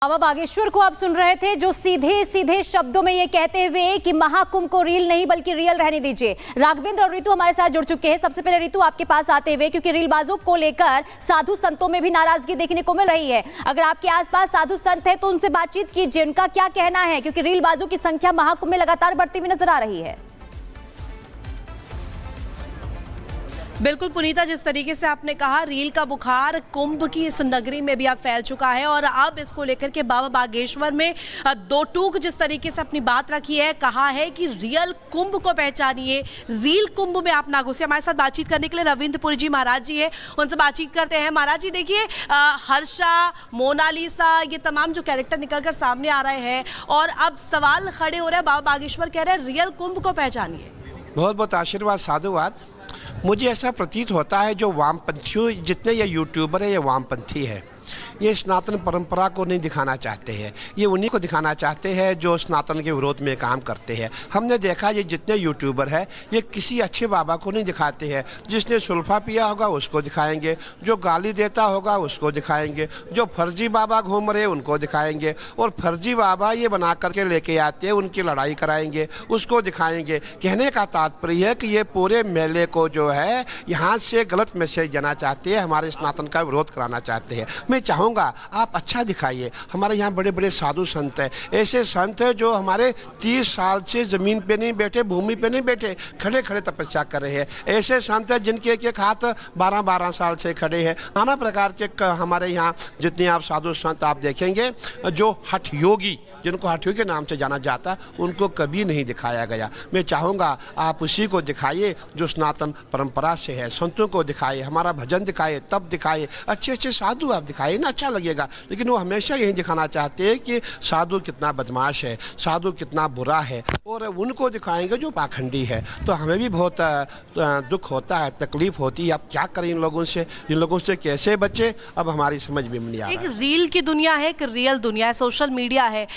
बाबा बागेश्वर को आप सुन रहे थे, जो सीधे सीधे शब्दों में ये कहते हुए कि महाकुंभ को रील नहीं बल्कि रियल रहने दीजिए। राघवेंद्र और रितु हमारे साथ जुड़ चुके हैं। सबसे पहले रितु, आपके पास आते हुए, क्योंकि रीलबाजों को लेकर साधु संतों में भी नाराजगी देखने को मिल रही है। अगर आपके आसपास साधु संत है तो उनसे बातचीत कीजिए, उनका क्या कहना है, क्योंकि रीलबाजों की संख्या महाकुंभ में लगातार बढ़ती हुई नजर आ रही है। बिल्कुल पुनीता, जिस तरीके से आपने कहा, रील का बुखार कुंभ की इस नगरी में भी अब फैल चुका है और अब इसको लेकर के बाबा बागेश्वर में दो टूक जिस तरीके से अपनी बात रखी है, कहा है कि रियल कुंभ को पहचानिए, रील कुंभ में आप ना घुसे। हमारे साथ बातचीत करने के लिए रविंद्रपुरी जी महाराज जी है, उनसे बातचीत करते हैं। महाराज जी देखिए, हर्षा, मोनालिसा, ये तमाम जो कैरेक्टर निकलकर सामने आ रहे हैं और अब सवाल खड़े हो रहे हैं, बाबा बागेश्वर कह रहे हैं रियल कुंभ को पहचानिए। बहुत बहुत आशीर्वाद, साधुवाद। मुझे ऐसा प्रतीत होता है जो वामपंथियों, जितने ये यूट्यूबर है ये वामपंथी है, ये सनातन परंपरा को नहीं दिखाना चाहते हैं। ये उन्हीं को दिखाना चाहते हैं जो सनातन के विरोध में काम करते हैं। हमने देखा ये जितने यूट्यूबर हैं ये किसी अच्छे बाबा को नहीं दिखाते हैं। जिसने सुल्फा पिया होगा उसको दिखाएंगे, जो गाली देता होगा उसको दिखाएंगे, जो फर्जी बाबा घूम रहे उनको दिखाएंगे, और फर्जी बाबा ये बना करके लेके आते हैं, उनकी लड़ाई कराएंगे, उसको दिखाएंगे। कहने का तात्पर्य है कि ये पूरे मेले को जो है यहाँ से गलत मैसेज देना चाहते हैं, हमारे सनातन का विरोध कराना चाहते हैं। मैं चाहूँगा आप अच्छा दिखाइए। हमारे यहाँ बड़े बड़े साधु संत हैं, ऐसे संत हैं जो हमारे 30 साल से ज़मीन पे नहीं बैठे, भूमि पे नहीं बैठे, खड़े खड़े तपस्या कर रहे हैं। ऐसे संत हैं जिनके एक एक हाथ 12-12 साल से खड़े हैं। नाना प्रकार के हमारे यहाँ जितने आप साधु संत आप देखेंगे, जो हठ योगी, जिनको हठ योगी के नाम से जाना जाता, उनको कभी नहीं दिखाया गया। मैं चाहूँगा आप उसी को दिखाइए जो सनातन परंपरा से है। संतों को दिखाइए, हमारा भजन दिखाइए, तब दिखाइए, अच्छे अच्छे साधु आप दिखाइए ना, अच्छा लगेगा। लेकिन वो हमेशा यही दिखाना चाहते हैं कि साधु कितना बदमाश है, साधु कितना बुरा है, और उनको दिखाएंगे जो पाखंडी है। तो हमें भी बहुत दुख होता है, तकलीफ होती है। अब क्या करें इन लोगों से कैसे बचे, अब हमारी समझ में नहीं आ रहा। एक रील की दुनिया है, एक रियल दुनिया है, सोशल मीडिया है।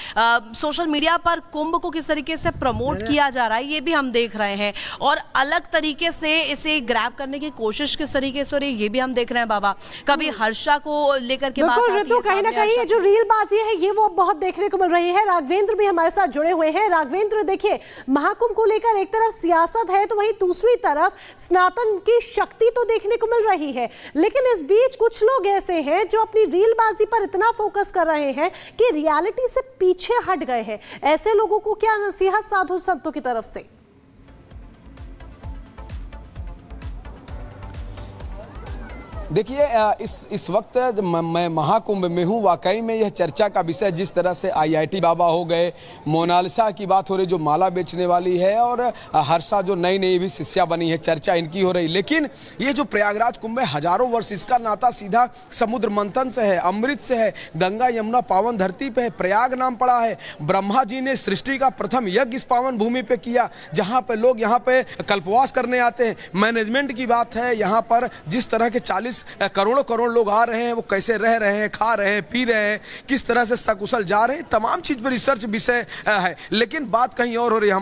सोशल मीडिया पर कुंभ को किस तरीके से प्रमोट किया जा रहा है ये भी हम देख रहे हैं, और अलग तरीके से इसे ग्रैब करने की कोशिश किस तरीके से हो रही है ये भी हम देख रहे हैं। बाबा, कभी हर्षा को लेकर के बात आती है, कहीं ना कहीं ये जो रील बाजी है ये वो बहुत देखने को मिल रही है। राघवेंद्र भी हमारे साथ जुड़े हुए हैं। राघवेंद्र, देखिए, महाकुंभ को लेकर एक तरफ सियासत है तो वहीं दूसरी तरफ सनातन की शक्ति तो देखने को मिल रही है, लेकिन इस बीच कुछ लोग ऐसे हैं जो अपनी रील बाजी पर इतना फोकस कर रहे हैं कि रियलिटी से पीछे हट गए हैं। ऐसे लोगों को क्या नसीहत साधु संतों की तरफ से? देखिए, इस वक्त मैं महाकुंभ में हूँ। वाकई में यह चर्चा का विषय, जिस तरह से IIT बाबा हो गए, मोनालिसा की बात हो रही जो माला बेचने वाली है, और हर्षा जो नई नई भी शिष्या बनी है, चर्चा इनकी हो रही। लेकिन ये जो प्रयागराज कुंभ है, हजारों वर्ष इसका नाता सीधा समुद्र मंथन से है, अमृत से है, गंगा यमुना पावन धरती पे है। प्रयाग नाम पड़ा है, ब्रह्मा जी ने सृष्टि का प्रथम यज्ञ इस पावन भूमि पे किया, जहाँ पे लोग यहाँ पे कल्पवास करने आते हैं। मैनेजमेंट की बात है, यहाँ पर जिस तरह के 40 करोड़ लोग आ रहे हैं, वो कैसे रह रहे हैं, खा रहे हैं, पी रहे हैं, किस तरह से सकुशल जा रहे हैं, तमाम चीज पर रिसर्च विषय है। लेकिन बात कहीं और हो रही है।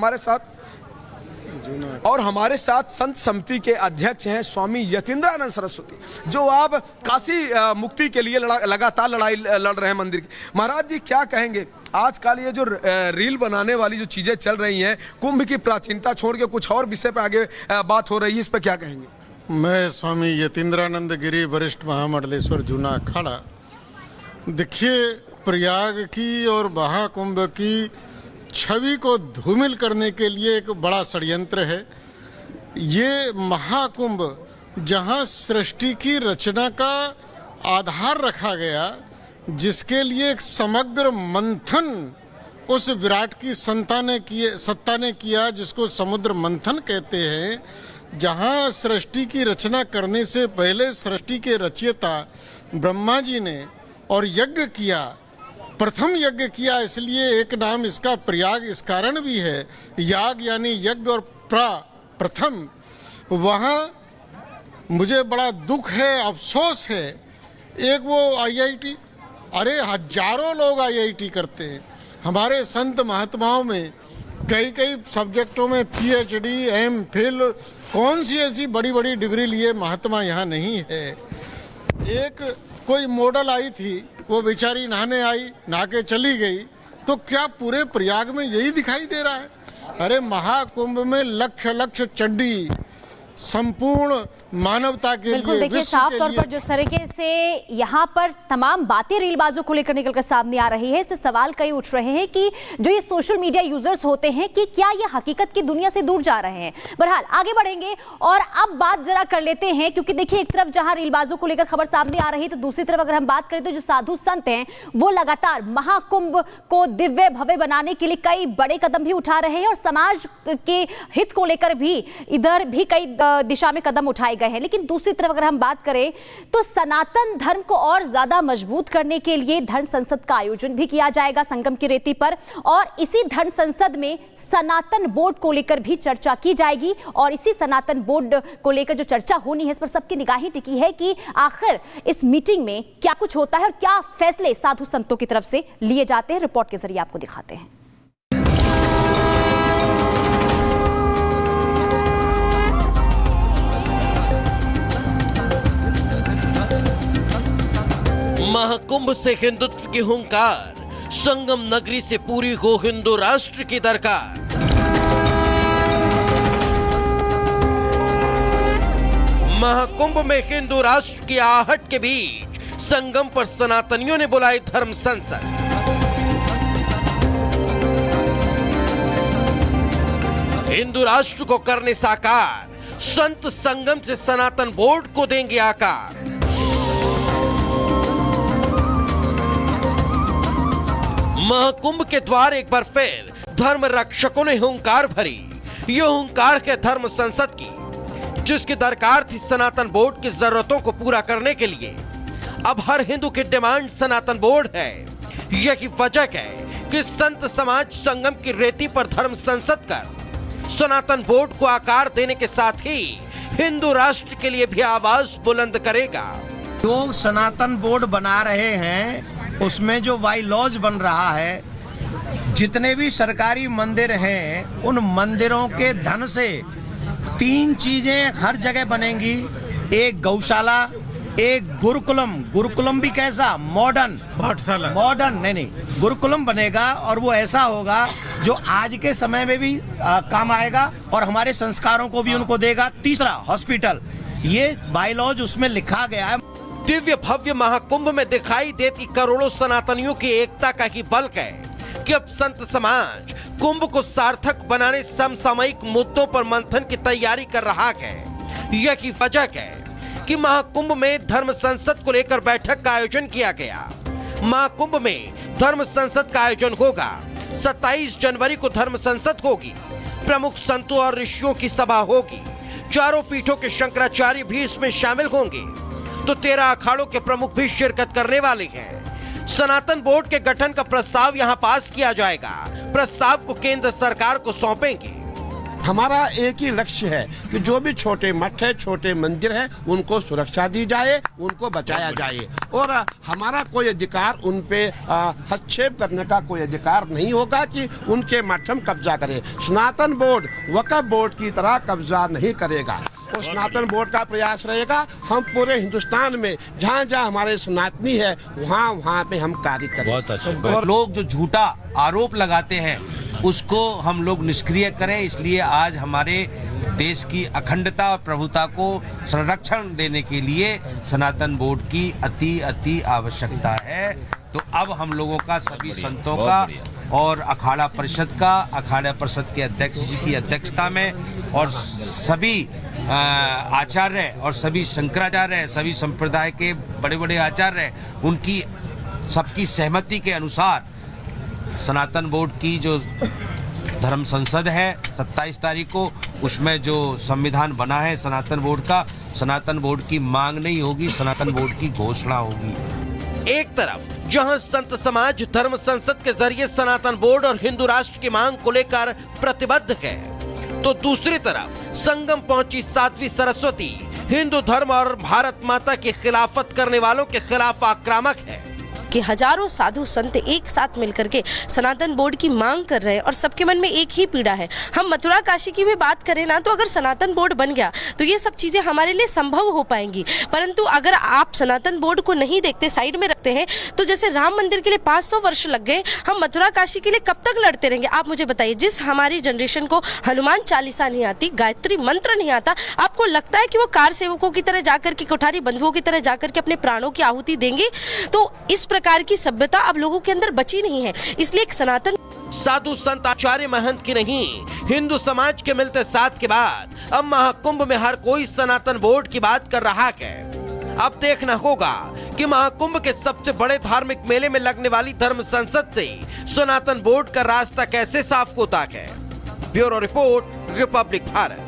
हमारे साथ संत समिति के अध्यक्ष हैं स्वामी यतीन्द्रानंद सरस्वती, जो आप काशी मुक्ति के लिए लगातार लड़ाई लड़ रहे हैं मंदिर की। महाराज जी, क्या कहेंगे? आजकल ये जो रील बनाने वाली जो चीजें चल रही हैं, कुंभ की प्राचीनता छोड़ के कुछ और विषय पे आगे बात हो रही है, इस पर क्या कहेंगे? मैं स्वामी यतीन्द्रानंद गिरी, वरिष्ठ महामंडलेश्वर, जूना अखाड़ा। देखिए, प्रयाग की और महाकुंभ की छवि को धूमिल करने के लिए एक बड़ा षड्यंत्र है। ये महाकुंभ जहां सृष्टि की रचना का आधार रखा गया, जिसके लिए एक समग्र मंथन उस विराट की सत्ता ने किया, जिसको समुद्र मंथन कहते हैं, जहाँ सृष्टि की रचना करने से पहले सृष्टि के रचयिता ब्रह्मा जी ने और यज्ञ किया, प्रथम यज्ञ किया, इसलिए एक नाम इसका प्रयाग इस कारण भी है, याग यानी यज्ञ, और प्रथम। वहाँ मुझे बड़ा दुख है, अफसोस है, एक वो IIT, अरे हजारों लोग IIT करते हैं। हमारे संत महात्माओं में कई सब्जेक्टों में PhD, MPhil, कौन सी ऐसी बड़ी बड़ी डिग्री लिए महात्मा यहाँ नहीं है। एक कोई मॉडल आई थी वो बेचारी नहाने आई, नहा के चली गई, तो क्या पूरे प्रयाग में यही दिखाई दे रहा है? अरे महाकुंभ में लक्ष लक्ष चंडी संपूर्ण मानवता के बिल्कुल, लिए, देखिए विश्व साफ के तौर लिए पर जिस तरीके से यहाँ पर तमाम बातें रीलबाजों को लेकर निकलकर सामने आ रही है, इससे सवाल कई उठ रहे हैं कि जो ये सोशल मीडिया यूजर्स होते हैं कि क्या ये हकीकत की दुनिया से दूर जा रहे हैं। बहरहाल आगे बढ़ेंगे और अब बात जरा कर लेते हैं, क्योंकि देखिए एक तरफ जहां रीलबाजों को लेकर खबर सामने आ रही है, तो दूसरी तरफ अगर हम बात करें तो जो साधु संत हैं वो लगातार महाकुंभ को दिव्य भव्य बनाने के लिए कई बड़े कदम भी उठा रहे हैं और समाज के हित को लेकर भी इधर भी कई दिशा में कदम उठाए गए हैं। लेकिन दूसरी तरफ अगर हम बात करें तो सनातन धर्म को और ज्यादा मजबूत करने के लिए धर्म संसद का आयोजन भी किया जाएगा संगम की रेती पर, और इसी धर्म संसद में सनातन बोर्ड को लेकर भी चर्चा की जाएगी। और इसी सनातन बोर्ड को लेकर जो चर्चा होनी है, इस पर सबकी निगाहें टिकी है कि आखिर इस मीटिंग में क्या कुछ होता है और क्या फैसले साधु संतों की तरफ से लिए जाते हैं। रिपोर्ट के जरिए आपको दिखाते हैं। महाकुंभ से हिंदुत्व की हुंकार, संगम नगरी से पूरी को हिंदू राष्ट्र की दरकार। महाकुंभ में हिंदू राष्ट्र की आहट के बीच संगम पर सनातनियों ने बुलाई धर्म संसद। हिंदू राष्ट्र को करने साकार, संत संगम से सनातन बोर्ड को देंगे आकार। महाकुंभ के द्वार एक बार फिर धर्म रक्षकों ने हुंकार भरी। यह हुंकार है धर्म संसद की, जिसकी दरकार थी सनातन बोर्ड की जरूरतों को पूरा करने के लिए। अब हर हिंदू की डिमांड सनातन बोर्ड है। यही वजह है कि संत समाज संगम की रेती पर धर्म संसद कर सनातन बोर्ड को आकार देने के साथ ही हिंदू राष्ट्र के लिए भी आवाज बुलंद करेगा। जो सनातन बोर्ड बना रहे हैं उसमें जो बाई लॉज बन रहा है, जितने भी सरकारी मंदिर हैं उन मंदिरों के धन से 3 चीजें हर जगह बनेंगी। एक गौशाला, एक गुरुकुलम। गुरुकुलम भी कैसा? मॉडर्न पाठशाला। मॉडर्न नहीं, गुरुकुलम बनेगा और वो ऐसा होगा जो आज के समय में भी काम आएगा और हमारे संस्कारों को भी उनको देगा। तीसरा हॉस्पिटल, ये बायलॉज उसमें लिखा गया है। दिव्य भव्य महाकुंभ में दिखाई देती करोड़ों सनातनियों की एकता का ही बल है कि अब संत समाज कुंभ को सार्थक बनाने समसामयिक मुद्दों पर मंथन की तैयारी कर रहा है। यही वजह है कि महाकुंभ में धर्म संसद को लेकर बैठक का आयोजन किया गया। महाकुंभ में धर्म संसद का आयोजन होगा। 27 जनवरी को धर्म संसद होगी। प्रमुख संतों और ऋषियों की सभा होगी। चारों पीठों के शंकराचार्य भी इसमें शामिल होंगे, तो 13 अखाड़ों के प्रमुख भी शिरकत करने वाले हैं। सनातन बोर्ड के गठन का प्रस्ताव यहां पास किया जाएगा। प्रस्ताव को केंद्र सरकार को सौंपेंगे। हमारा एक ही लक्ष्य है कि जो भी छोटे मठ है, छोटे मंदिर है, उनको सुरक्षा दी जाए, उनको बचाया जाए, और हमारा कोई अधिकार उन पे हस्तक्षेप करने का कोई अधिकार नहीं होगा कि उनके मठ हम कब्जा करें। सनातन बोर्ड वक्फ बोर्ड की तरह कब्जा नहीं करेगा। और सनातन बोर्ड का प्रयास रहेगा हम पूरे हिंदुस्तान में जहाँ जहाँ हमारे सनातनी है वहाँ पे हम कार्य करें। और लोग जो झूठा आरोप लगाते हैं उसको हम लोग निष्क्रिय करें। इसलिए आज हमारे देश की अखंडता और प्रभुता को संरक्षण देने के लिए सनातन बोर्ड की अति आवश्यकता है। तो अब हम लोगों का, सभी संतों का और अखाड़ा परिषद का, अखाड़ा परिषद के अध्यक्ष जी की अध्यक्षता में और सभी आचार्य और सभी शंकराचार्य, सभी संप्रदाय के बड़े बड़े आचार्य, उनकी सबकी सहमति के अनुसार सनातन बोर्ड की जो धर्म संसद है 27 तारीख को, उसमें जो संविधान बना है सनातन बोर्ड का, सनातन बोर्ड की मांग नहीं होगी, सनातन बोर्ड की घोषणा होगी। एक तरफ जहां संत समाज धर्म संसद के जरिए सनातन बोर्ड और हिंदू राष्ट्र की मांग को लेकर प्रतिबद्ध है, तो दूसरी तरफ संगम पहुंची साध्वी सरस्वती हिंदू धर्म और भारत माता की खिलाफत करने वालों के खिलाफ आक्रामक है। कि हजारों साधु संत एक साथ मिलकर के सनातन बोर्ड की मांग कर रहे हैं और सबके मन में एक ही पीड़ा है। हम मथुरा काशी की भी बात करें ना, तो अगर सनातन बोर्ड बन गया तो ये सब चीजें हमारे लिए संभव हो पाएंगी, परंतु अगर आप सनातन बोर्ड को नहीं देखते, साइड में रखते हैं, तो जैसे राम मंदिर के लिए 500 वर्ष लग गए, हम मथुरा काशी के लिए कब तक लड़ते रहेंगे? आप मुझे बताइए, जिस हमारी जनरेशन को हनुमान चालीसा नहीं आती, गायत्री मंत्र नहीं आता, आपको लगता है कि वो कार सेवकों की तरह जाकर के, कोठारी बंधुओं की तरह जाकर के अपने प्राणों की आहुति देंगे? तो इस प्रकार की सभ्यता अब लोगों के अंदर बची नहीं है। इसलिए एक सनातन साधु संत आचार्य महंत की नहीं, हिंदू समाज के मिलते साथ के बाद अब महाकुंभ में हर कोई सनातन बोर्ड की बात कर रहा है। अब देखना होगा कि महाकुंभ के सबसे बड़े धार्मिक मेले में लगने वाली धर्म संसद से सनातन बोर्ड का रास्ता कैसे साफ होता है। Bureau report, Republic Bharat.